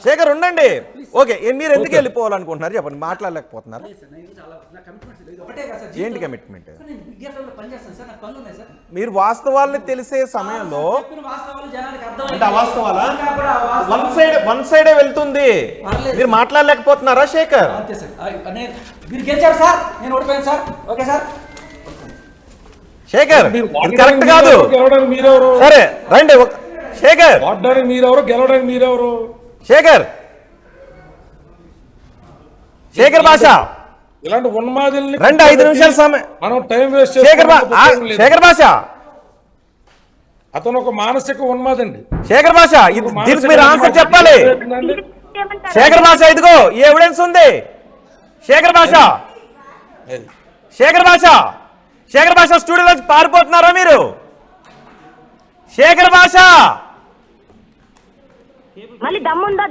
శేఖర్ ఉండండి. ఓకే, మీరు ఎందుకు వెళ్ళిపోవాలనుకుంటున్నారు చెప్పండి, మాట్లాడలేకపోతున్నారు. ఏంటి కమిట్మెంట్? మీరు వాస్తవాలను తెలిసే సమయంలో అంటే అవాస్తవాలా వన్ సైడే వెళ్తుంది, మీరు మాట్లాడలేకపోతున్నారా శేఖర్? శేఖర్ కరెక్ట్ కాదు. సరే రండి శేఖర్. మీరెవరు, గెలవడానికి మీరెవరు? శేఖర్ భాష ఇలాంటి ఉన్మాదుల్ని రండి, 5 నిమిషాల సమయం మనం టైం వేస్ట్ శేఖర్ భాష అతను ఒక మానసిక ఉన్మాదండి. శేఖర్ భాష దీనికి మీరు ఆన్సర్ చెప్పాలి. శేఖర్ భాష ఇదిగో ఈ ఎవిడెన్స్ ఉంది. శేఖర్ భాష స్టూడియోలో పారిపోతున్నారా మీరు? శేఖర్ భాష మళ్ళీ దమ్ముందా?